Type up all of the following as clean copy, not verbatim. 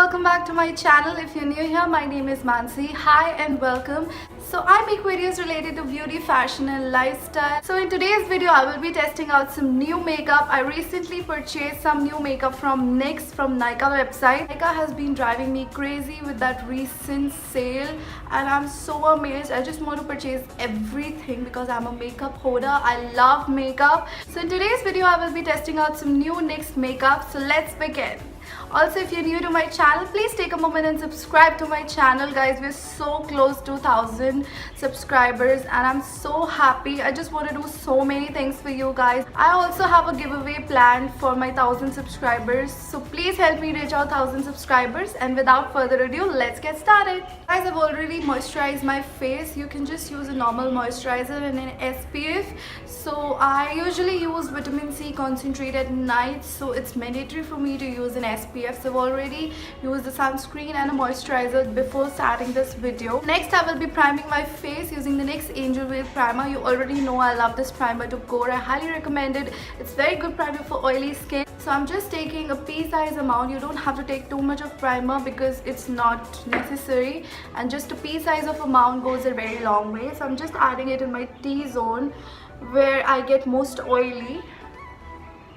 welcome back to my channel. If you're new here, my name is Mansi. Hi and welcome. So I make videos related to beauty, fashion and lifestyle. So in today's video I will be testing out some new makeup. I recently purchased some new makeup from NYX from NYX website. NYX has been driving me crazy with that recent sale and I'm so amazed. I just want to purchase everything because I'm a makeup hoarder. I love makeup. So in today's video I will be testing out some new NYX makeup. So let's begin. Also, if you're new to my channel, please take a moment and subscribe to my channel, guys. We're so close to 1,000 subscribers and I'm so happy. I just want to do so many things for you guys. I also have a giveaway planned for my 1,000 subscribers, so please help me reach our 1,000 subscribers. And without further ado, let's get started. Guys, I've already moisturized my face. You can just use a normal moisturizer and an SPF. So I usually use vitamin C concentrate at night, so it's mandatory for me to use an SPF. So I've already used the sunscreen and a moisturizer before starting this video. Next, I will be priming my face using the NYX Angel Wave Primer. You already know I love this primer to core. I highly recommend it. It's very good primer for oily skin. So I'm just taking a pea-size amount. You don't have to take too much of primer because it's not necessary. And just a pea-size of amount goes a very long way. So I'm just adding it in my T-zone where I get most oily.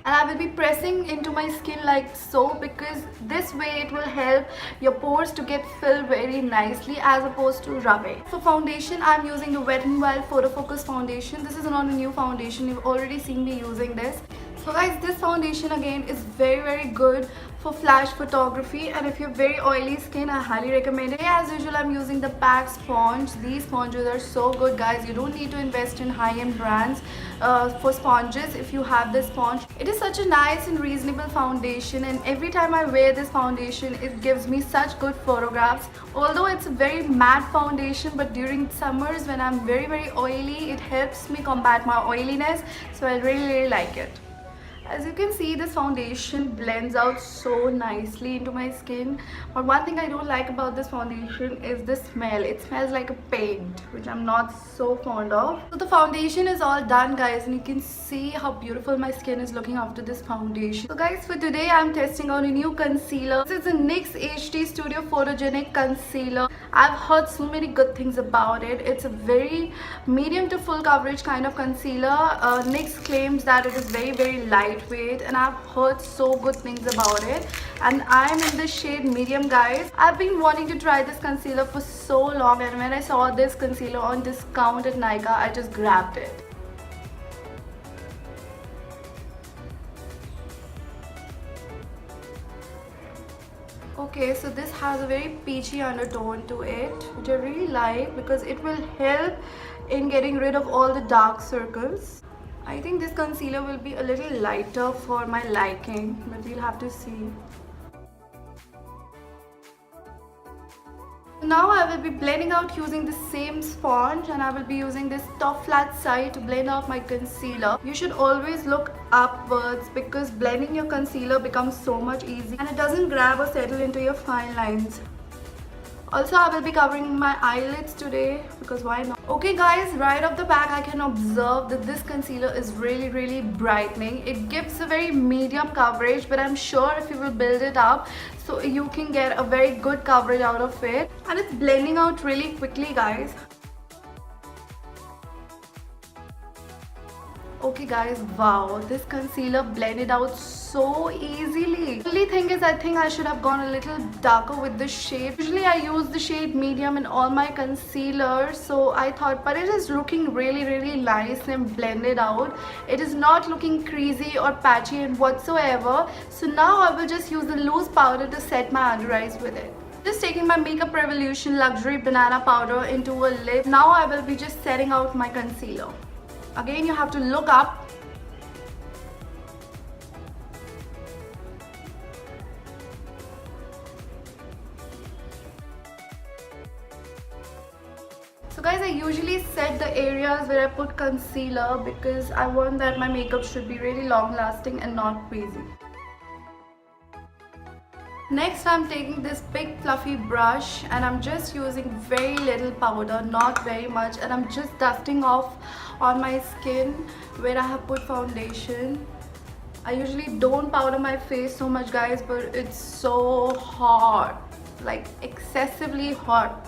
And I will be pressing into my skin like so, because this way it will help your pores to get filled very nicely as opposed to rubbing. For foundation, I'm using the Wet n Wild Photo Focus foundation. This is not a new foundation. You've already seen me using this. So guys, this foundation again is very good for flash photography, and if you have very oily skin, I highly recommend it. As usual, I'm using the PAC sponge. These sponges are so good, guys. You don't need to invest in high-end brands for sponges if you have this sponge. It is such a nice and reasonable foundation, and every time I wear this foundation, it gives me such good photographs. Although it's a very matte foundation, but during summers when I'm very oily, it helps me combat my oiliness, so I really like it. As you can see, this foundation blends out so nicely into my skin. But one thing I don't like about this foundation is the smell. It smells like a paint, which I'm not so fond of. So the foundation is all done, guys, and you can see how beautiful my skin is looking after this foundation. So guys, for today I'm testing out a new concealer. This is a NYX HD Studio Photogenic concealer. I've heard so many good things about it. It's a very medium to full coverage kind of concealer. NYX claims that it is very lightweight, and I've heard so good things about it, and I'm in the shade medium, guys. I've been wanting to try this concealer for so long, and when I saw this concealer on discount at NYX, I just grabbed it. Okay, so this has a very peachy undertone to it, which I really like because it will help in getting rid of all the dark circles. I think this concealer will be a little lighter for my liking, but we'll have to see. Now I will be blending out using the same sponge, and I will be using this top flat side to blend out my concealer. You should always look upwards because blending your concealer becomes so much easier and it doesn't grab or settle into your fine lines. Also, I will be covering my eyelids today because why not? Okay guys, right off the back I can observe that this concealer is really brightening. It gives a very medium coverage, but I'm sure if you will build it up, so you can get a very good coverage out of it. And it's blending out really quickly, guys. Okay guys, wow, this concealer blended out so easily. The only thing is, I think I should have gone a little darker with the shade. Usually I use the shade medium in all my concealers, so I thought, but it is looking really nice and blended out. It is not looking creasy or patchy and whatsoever. So now I will just use the loose powder to set my under eyes with it. Just taking my Makeup Revolution Luxury Banana Powder into a lip. Now I will be just setting out my concealer. Again, you have to look up. So guys, I usually set the areas where I put concealer because I want that my makeup should be really long lasting and not crazy. Next, I'm taking this big fluffy brush and I'm just using very little powder, not very much, and I'm just dusting off on my skin where I have put foundation. I usually don't powder my face so much, guys, but it's so hot, like excessively hot.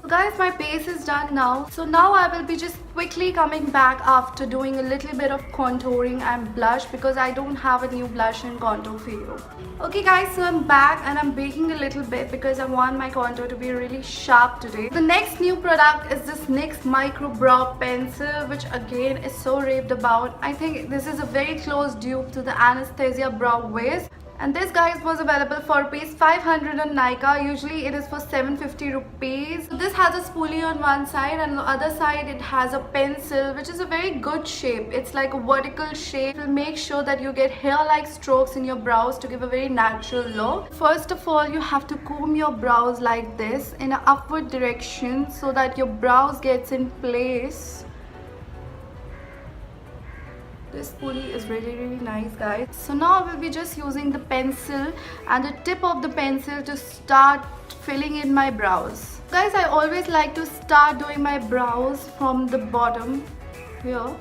Guys, my base is done now. So now I will be just quickly coming back after doing a little bit of contouring and blush, because I don't have a new blush and contour for you. Okay guys, so I'm back and I'm baking a little bit because I want my contour to be really sharp today. The next new product is this NYX Micro Brow Pencil, which again is so raved about. I think this is a very close dupe to the Anastasia Brow Wiz. And this, guys, was available for ₹500 on NYX. Usually it is for ₹750. This has a spoolie on one side, and on the other side it has a pencil, which is a very good shape. It's like a vertical shape. It will make sure that you get hair-like strokes in your brows to give a very natural look. First of all, you have to comb your brows like this in an upward direction so that your brows gets in place. This spoolie is really nice, guys. So now I will be just using the pencil and the tip of the pencil to start filling in my brows. Guys, I always like to start doing my brows from the bottom here.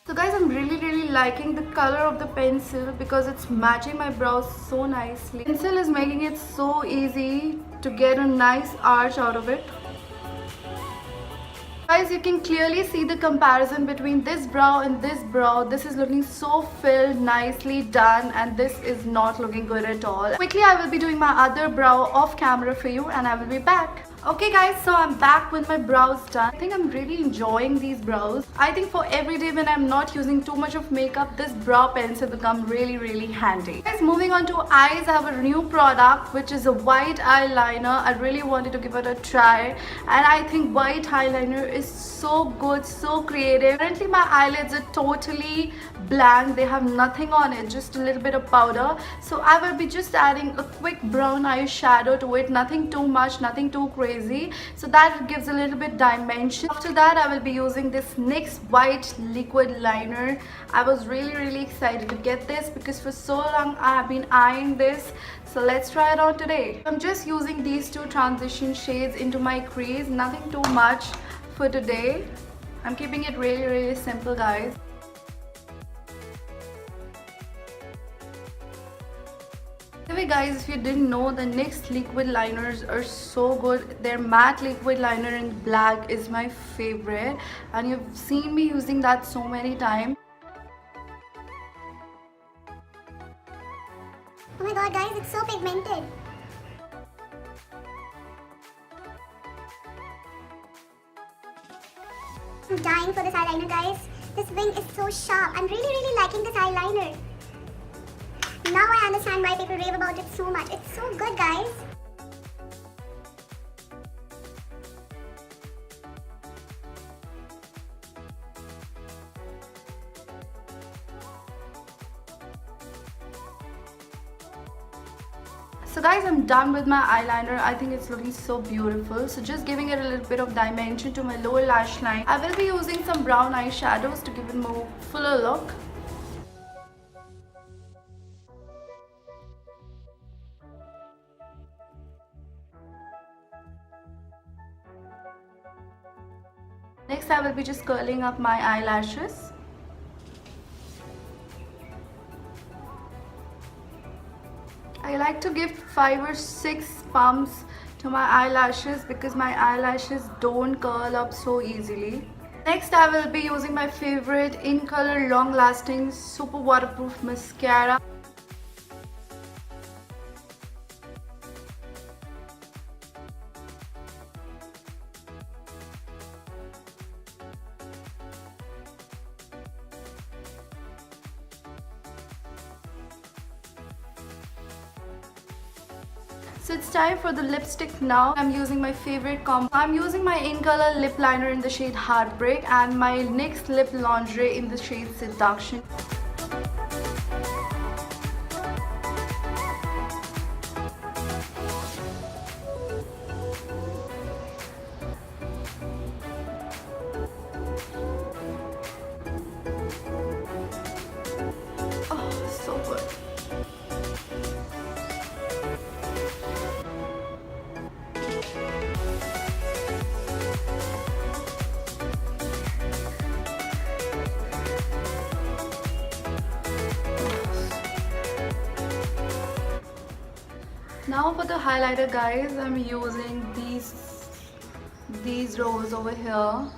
So guys, I'm really liking the color of the pencil because it's matching my brows so nicely. Pencil is making it so easy to get a nice arch out of it. Guys, you can clearly see the comparison between this brow and this brow. This is looking so filled, nicely done, and this is not looking good at all. Quickly, I will be doing my other brow off camera for you, and I will be back. Okay guys, so I'm back with my brows done. I think I'm really enjoying these brows. I think for every day when I'm not using too much of makeup, this brow pencil become really handy. Guys, moving on to eyes, I have a new product which is a white eyeliner. I really wanted to give it a try, and I think white eyeliner is so good, so creative. Currently my eyelids are totally blank. They have nothing on it, just a little bit of powder. So I will be just adding a quick brown eyeshadow to it. Nothing too much, nothing too crazy, so that gives a little bit dimension. After that, I will be using this NYX white liquid liner. I was really excited to get this because for so long I have been eyeing this. So let's try it on today. I'm just using these two transition shades into my crease. Nothing too much for today. I'm keeping it really simple, guys. Anyway guys, if you didn't know, the NYX liquid liners are so good. Their matte liquid liner in black is my favorite, and you've seen me using that so many times. Oh my god guys, it's so pigmented. I'm dying for this eyeliner, guys. This wing is so sharp. I'm really liking this eyeliner. Now I understand why people rave about it so much. It's so good, guys. So guys, I'm done with my eyeliner. I think it's looking so beautiful. So just giving it a little bit of dimension to my lower lash line. I will be using some brown eyeshadows to give it a more fuller look. Next, I will be just curling up my eyelashes. I like to give 5 or 6 pumps to my eyelashes because my eyelashes don't curl up so easily. Next, I will be using my favorite Incolor long lasting super waterproof mascara. So it's time for the lipstick now. I'm using my favorite combo. I'm using my Incolor lip liner in the shade Heartbreak and my NYX lip lingerie in the shade Seduction. Oh, so good. Now for the highlighter, guys, I'm using these rows over here.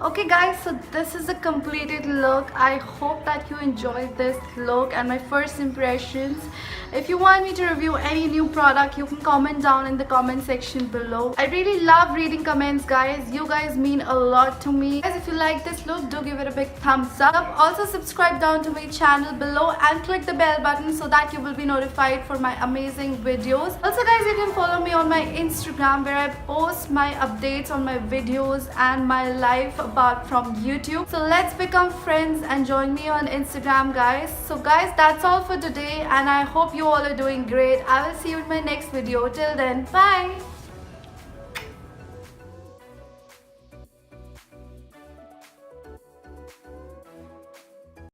Okay guys, so this is a completed look. I hope that you enjoyed this look and my first impressions. If you want me to review any new product, you can comment down in the comment section below. I really love reading comments, guys. You guys mean a lot to me. Guys, if you like this look, do give it a big thumbs up. Also subscribe down to my channel below and click the bell button so that you will be notified for my amazing videos. Also guys, you can follow me on my Instagram where I post my updates on my videos and my life apart from YouTube. So let's become friends and join me on Instagram, guys. So guys, that's all for today and I hope you all are doing great. I will see you in my next video. Till then, bye.